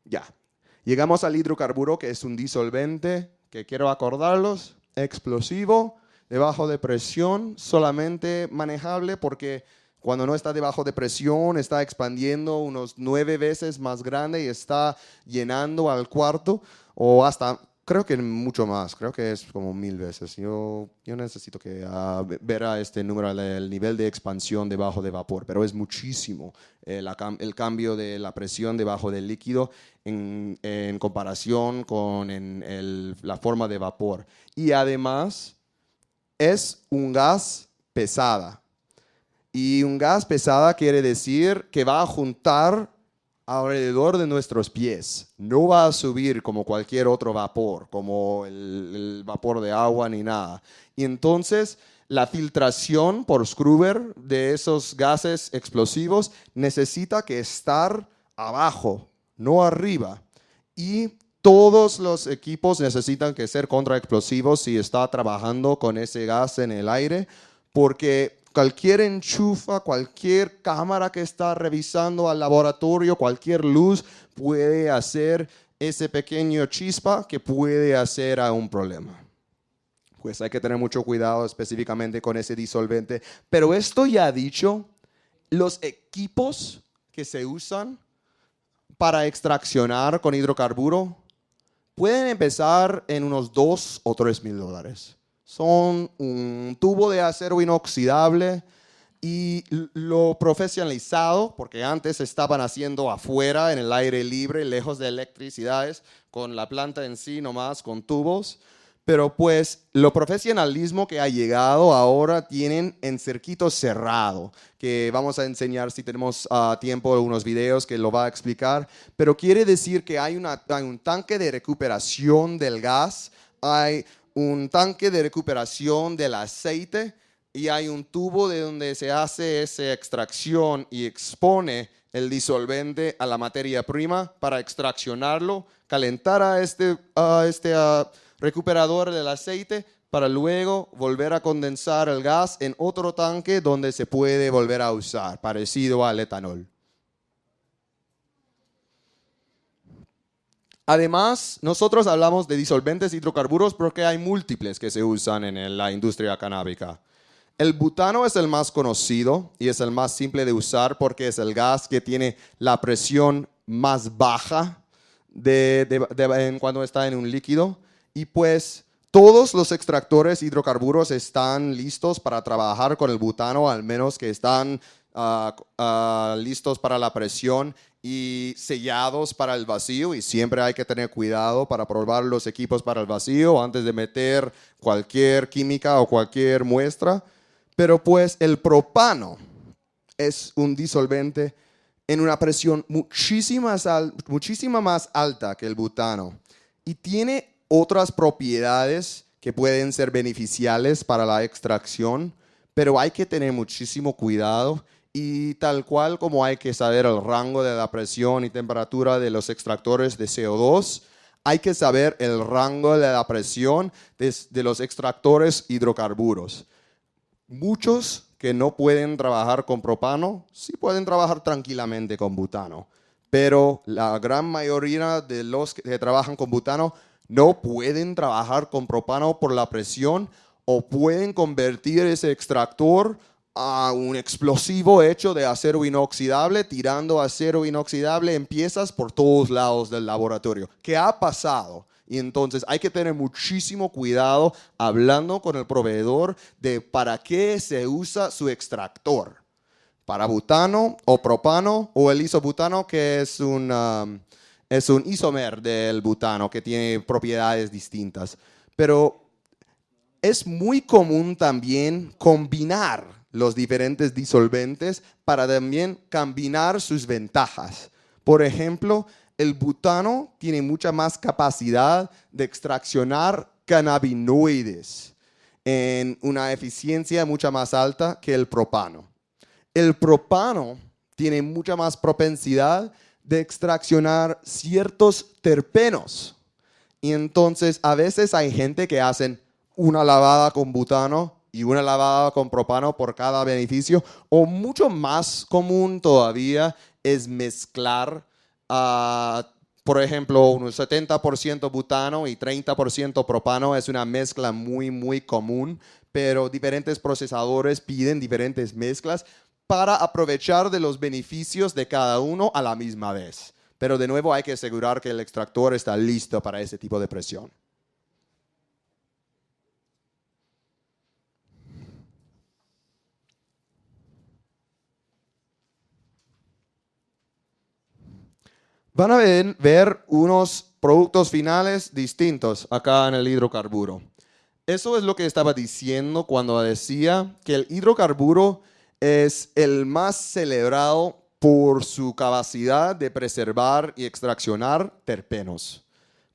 Ya. Llegamos al hidrocarburo, que es un disolvente, que quiero acordarlos, explosivo, debajo de presión, solamente manejable porque cuando no está debajo de presión está expandiendo unos 9 veces más grande y está llenando al cuarto o hasta, creo que mucho más, creo que es como 1000 veces. Yo necesito que ver a este número, el nivel de expansión debajo de vapor, pero es muchísimo el cambio de la presión debajo del líquido en comparación con la forma de vapor. Y además es un gas pesada. Y un gas pesada quiere decir que va a juntar alrededor de nuestros pies. No va a subir como cualquier otro vapor, como el vapor de agua ni nada. Y entonces la filtración por scrubber de esos gases explosivos necesita que estar abajo, no arriba. Y todos los equipos necesitan que ser contraexplosivos si está trabajando con ese gas en el aire, porque cualquier enchufa, cualquier cámara que está revisando al laboratorio, cualquier luz puede hacer ese pequeño chispa que puede hacer a un problema. Pues hay que tener mucho cuidado específicamente con ese disolvente. Pero esto ya dicho, los equipos que se usan para extraccionar con hidrocarburo pueden empezar en unos $2,000 o $3,000. Son un tubo de acero inoxidable y lo profesionalizado, porque antes estaban haciendo afuera, en el aire libre, lejos de electricidades, con la planta en sí nomás, con tubos. Pero pues lo profesionalismo que ha llegado ahora tienen en circuito cerrado, que vamos a enseñar si tenemos tiempo unos videos que lo va a explicar, pero quiere decir que hay un tanque de recuperación del gas, hay un tanque de recuperación del aceite y hay un tubo de donde se hace esa extracción y expone el disolvente a la materia prima para extraccionarlo, calentar a este recuperador del aceite para luego volver a condensar el gas en otro tanque donde se puede volver a usar, parecido al etanol. Además, nosotros hablamos de disolventes hidrocarburos porque hay múltiples que se usan en la industria canábica. El butano es el más conocido y es el más simple de usar porque es el gas que tiene la presión más baja cuando está en un líquido. Y pues todos los extractores hidrocarburos están listos para trabajar con el butano, al menos que están listos para la presión y sellados para el vacío, y siempre hay que tener cuidado para probar los equipos para el vacío antes de meter cualquier química o cualquier muestra. Pero pues el propano es un disolvente en una presión muchísima más alta que el butano y tiene otras propiedades que pueden ser beneficiales para la extracción, pero hay que tener muchísimo cuidado y tal cual como hay que saber el rango de la presión y temperatura de los extractores de CO2, hay que saber el rango de la presión de los extractores hidrocarburos. Muchos que no pueden trabajar con propano, sí pueden trabajar tranquilamente con butano, pero la gran mayoría de los que trabajan con butano no pueden trabajar con propano por la presión o pueden convertir ese extractor a un explosivo hecho de acero inoxidable, tirando acero inoxidable en piezas por todos lados del laboratorio. ¿Qué ha pasado? Y entonces hay que tener muchísimo cuidado hablando con el proveedor de para qué se usa su extractor. Para butano o propano o el isobutano, que es un isómer del butano que tiene propiedades distintas. Pero es muy común también combinar los diferentes disolventes para también combinar sus ventajas. Por ejemplo, el butano tiene mucha más capacidad de extraccionar cannabinoides en una eficiencia mucha más alta que el propano. El propano tiene mucha más propensidad de extraccionar ciertos terpenos. Y entonces a veces hay gente que hacen una lavada con butano y una lavada con propano por cada beneficio, o mucho más común todavía es mezclar por ejemplo, un 70% butano y 30% propano es una mezcla muy, muy común, pero diferentes procesadores piden diferentes mezclas para aprovechar de los beneficios de cada uno a la misma vez. Pero de nuevo hay que asegurar que el extractor está listo para ese tipo de presión. Van a ver unos productos finales distintos acá en el hidrocarburo. Eso es lo que estaba diciendo cuando decía que el hidrocarburo es el más celebrado por su capacidad de preservar y extraccionar terpenos.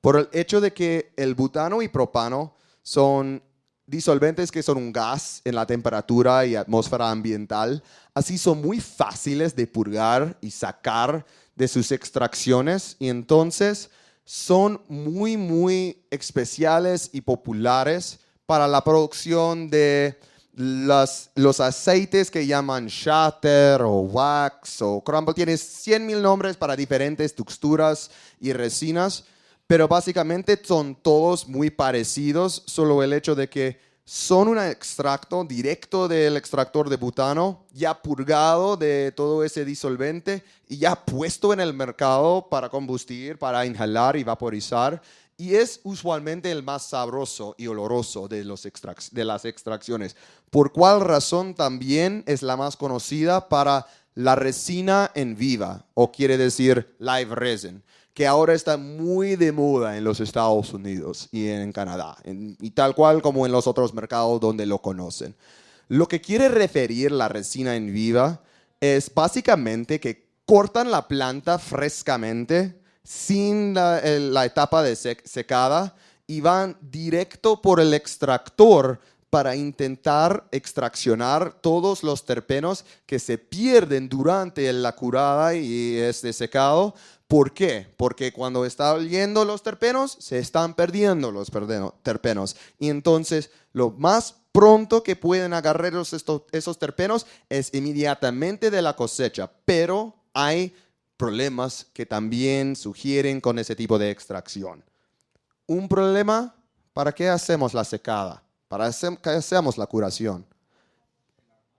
Por el hecho de que el butano y propano son disolventes que son un gas en la temperatura y atmósfera ambiental, así son muy fáciles de purgar y sacar de sus extracciones y entonces son muy, muy especiales y populares para la producción de los aceites que llaman shatter o wax o crumble. Tiene 100,000 nombres para diferentes texturas y resinas, pero básicamente son todos muy parecidos, solo el hecho de que son un extracto directo del extractor de butano, ya purgado de todo ese disolvente y ya puesto en el mercado para combustir, para inhalar y vaporizar. Y es usualmente el más sabroso y oloroso de las extracciones. ¿Por cuál razón también es la más conocida? Para la resina en viva, o quiere decir live resin, que ahora está muy de moda en los Estados Unidos y en Canadá, y tal cual como en los otros mercados donde lo conocen. Lo que quiere referir la resina en viva es básicamente que cortan la planta frescamente, sin la etapa de secada, y van directo por el extractor para intentar extraccionar todos los terpenos que se pierden durante la curada y este secado. ¿Por qué? Porque cuando está oliendo los terpenos, se están perdiendo los terpenos. Y entonces, lo más pronto que pueden agarrar esos terpenos es inmediatamente de la cosecha. Pero hay problemas que también sugieren con ese tipo de extracción. Un problema, ¿para qué hacemos la secada? ¿Para qué hacemos la curación?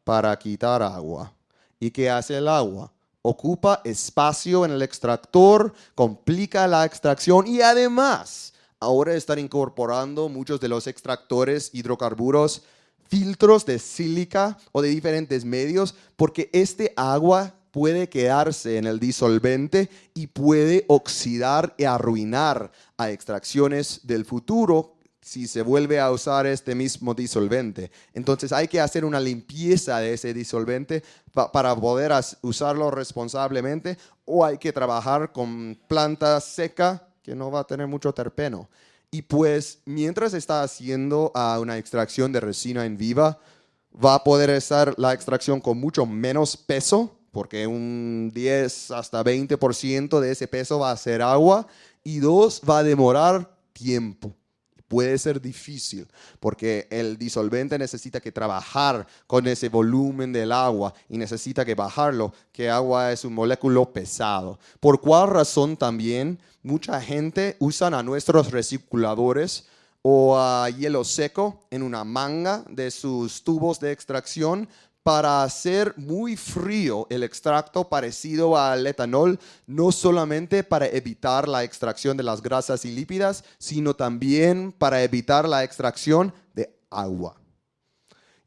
Para quitar agua. ¿Y qué hace el agua? Ocupa espacio en el extractor, complica la extracción y además ahora están incorporando muchos de los extractores hidrocarburos filtros de sílica o de diferentes medios porque este agua puede quedarse en el disolvente y puede oxidar y arruinar a extracciones del futuro si se vuelve a usar este mismo disolvente. Entonces hay que hacer una limpieza de ese disolvente para poder usarlo responsablemente, o hay que trabajar con planta seca que no va a tener mucho terpeno. Y pues mientras está haciendo una extracción de resina en viva, va a poder estar la extracción con mucho menos peso, porque un 10 hasta 20% de ese peso va a ser agua, y dos, va a demorar tiempo. Puede ser difícil porque el disolvente necesita que trabajar con ese volumen del agua y necesita que bajarlo, que agua es un moléculo pesado. ¿Por cuál razón también mucha gente usa a nuestros recirculadores o a hielo seco en una manga de sus tubos de extracción para hacer muy frío el extracto parecido al etanol, no solamente para evitar la extracción de las grasas y lípidas, sino también para evitar la extracción de agua?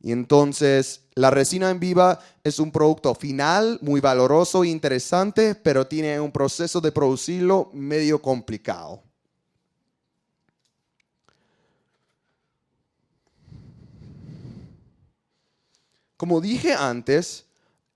Y entonces la resina en viva es un producto final muy valoroso e interesante, pero tiene un proceso de producirlo medio complicado. Como dije antes,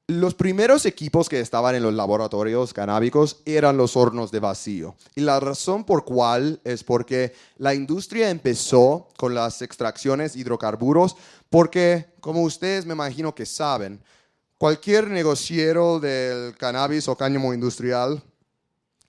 los primeros equipos que estaban en los laboratorios canábicos eran los hornos de vacío. Y la razón por cuál es porque la industria empezó con las extracciones de hidrocarburos porque, como ustedes me imagino que saben, cualquier negociero del cannabis o cáñamo industrial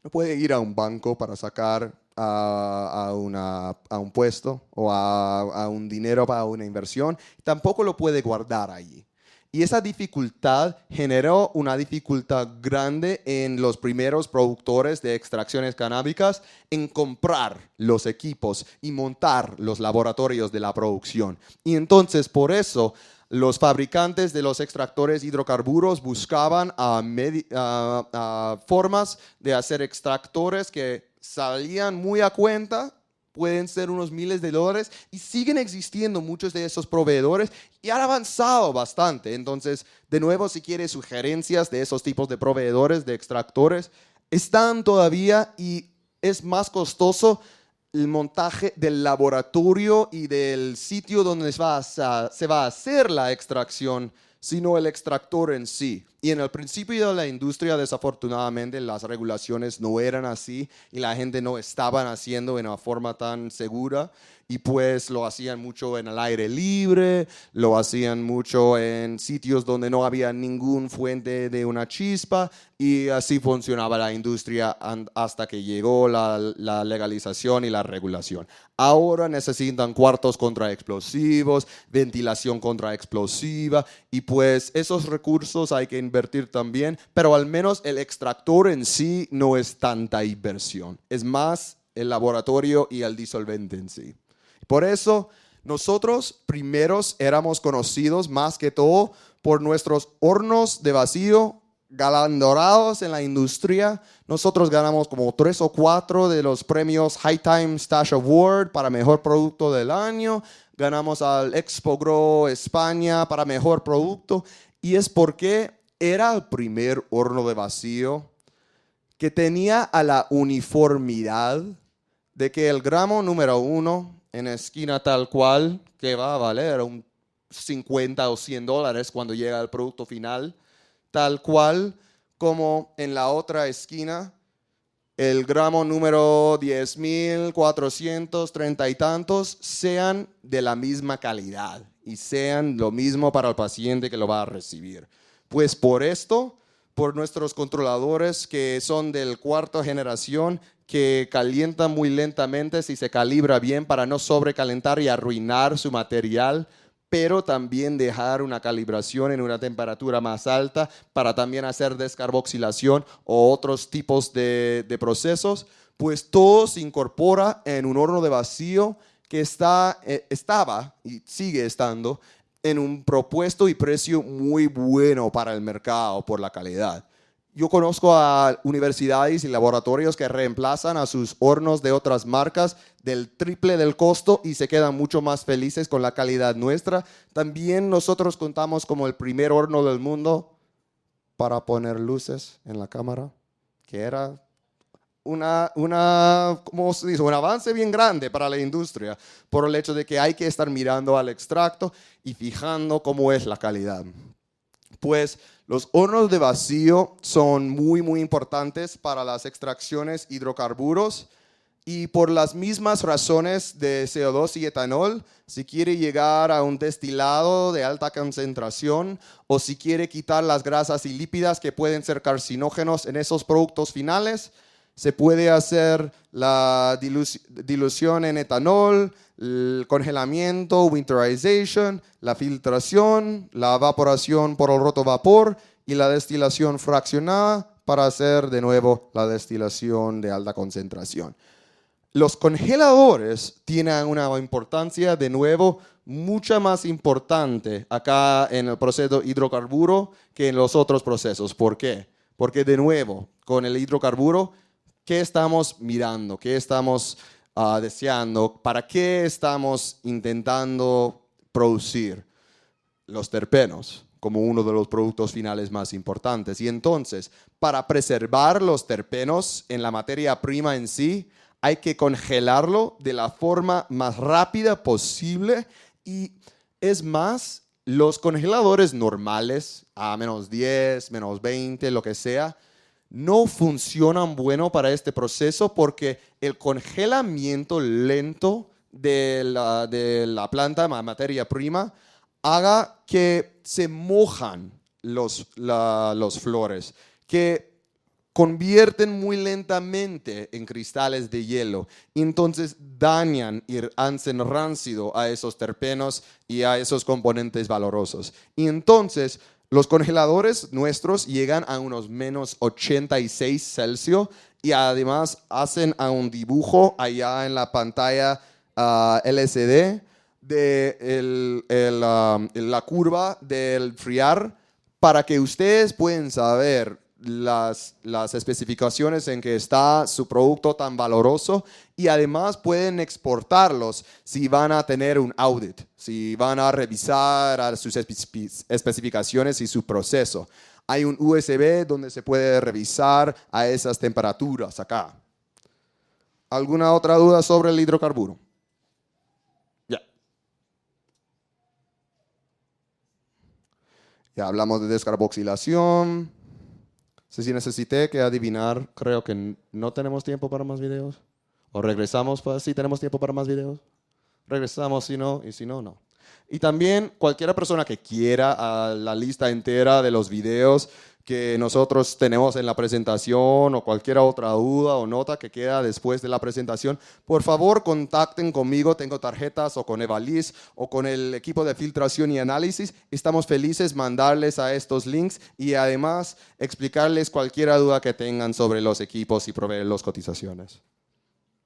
no puede ir a un banco para sacar a un puesto o a un dinero para una inversión. Tampoco lo puede guardar allí. Y esa dificultad generó una dificultad grande en los primeros productores de extracciones canábicas en comprar los equipos y montar los laboratorios de la producción. Y entonces por eso los fabricantes de los extractores hidrocarburos buscaban formas de hacer extractores que salían muy a cuenta. Pueden ser unos miles de dólares y siguen existiendo muchos de esos proveedores y han avanzado bastante. Entonces, de nuevo, si quieres sugerencias de esos tipos de proveedores, de extractores, están todavía y es más costoso el montaje del laboratorio y del sitio donde se va a hacer la extracción, sino el extractor en sí. Y en el principio de la industria, desafortunadamente, las regulaciones no eran así y la gente no estaba haciendo de una forma tan segura. Y pues lo hacían mucho en el aire libre, lo hacían mucho en sitios donde no había ningún fuente de una chispa, y así funcionaba la industria hasta que llegó la legalización y la regulación. Ahora necesitan cuartos contra explosivos, ventilación contra explosiva, y pues esos recursos hay que invertir también, pero al menos el extractor en sí no es tanta inversión, es más el laboratorio y el disolvente en sí. Por eso nosotros primeros éramos conocidos más que todo por nuestros hornos de vacío galardonados en la industria. Nosotros ganamos como 3 o 4 de los premios High Time Stash Award para mejor producto del año. Ganamos al Expo Grow España para mejor producto. Y es porque era el primer horno de vacío que tenía a la uniformidad de que el gramo número 1 en esquina tal cual, que va a valer un 50 o 100 dólares cuando llega el producto final, tal cual como en la otra esquina, el gramo número 10.430 y tantos, sean de la misma calidad y sean lo mismo para el paciente que lo va a recibir. Pues por esto, por nuestros controladores que son del 4ª generación, que calienta muy lentamente si se calibra bien para no sobrecalentar y arruinar su material, pero también dejar una calibración en una temperatura más alta para también hacer descarboxilación o otros tipos de procesos, pues todo se incorpora en un horno de vacío que estaba y sigue estando en un propuesto y precio muy bueno para el mercado por la calidad. Yo conozco a universidades y laboratorios que reemplazan a sus hornos de otras marcas del triple del costo y se quedan mucho más felices con la calidad nuestra. También nosotros contamos como el primer horno del mundo para poner luces en la cámara, que era ¿cómo se dice? Un avance bien grande para la industria por el hecho de que hay que estar mirando al extracto y fijando cómo es la calidad. Pues los hornos de vacío son muy, muy importantes para las extracciones hidrocarburos y por las mismas razones de CO2 y etanol, si quiere llegar a un destilado de alta concentración o si quiere quitar las grasas y lípidas que pueden ser carcinógenos en esos productos finales, se puede hacer la dilución en etanol, el congelamiento, winterization, la filtración, la evaporación por el rotovapor y la destilación fraccionada para hacer de nuevo la destilación de alta concentración. Los congeladores tienen una importancia de nuevo mucha más importante acá en el proceso hidrocarburo que en los otros procesos. ¿Por qué? Porque de nuevo, con el hidrocarburo, ¿qué estamos mirando? ¿Qué estamos deseando? ¿Para qué estamos intentando producir? Los terpenos como uno de los productos finales más importantes. Y entonces, para preservar los terpenos en la materia prima en sí, hay que congelarlo de la forma más rápida posible. Y es más, los congeladores normales, a -10, -20, lo que sea, no funcionan bueno para este proceso porque el congelamiento lento de la planta, la materia prima, haga que se mojan los flores, que convierten muy lentamente en cristales de hielo. Entonces dañan y hacen ráncido a esos terpenos y a esos componentes valorosos. Y entonces los congeladores nuestros llegan a unos menos 86 Celsius y además hacen a un dibujo allá en la pantalla LCD de la curva del enfriar para que ustedes puedan saber las especificaciones en que está su producto tan valoroso y además pueden exportarlos si van a tener un audit, si van a revisar a sus especificaciones y su proceso. Hay un USB donde se puede revisar a esas temperaturas acá. ¿Alguna otra duda sobre el hidrocarburo? Ya. Ya hablamos de descarboxilación. Si necesité que adivinar, creo que no tenemos tiempo para más videos. O regresamos si tenemos tiempo para más videos. Regresamos si no, y si no, no. Y también cualquier persona que quiera a la lista entera de los videos que nosotros tenemos en la presentación o cualquier otra duda o nota que queda después de la presentación, por favor contacten conmigo, tengo tarjetas o con Evalis o con el equipo de filtración y análisis. Estamos felices mandarles a estos links y además explicarles cualquier duda que tengan sobre los equipos y proveerles cotizaciones.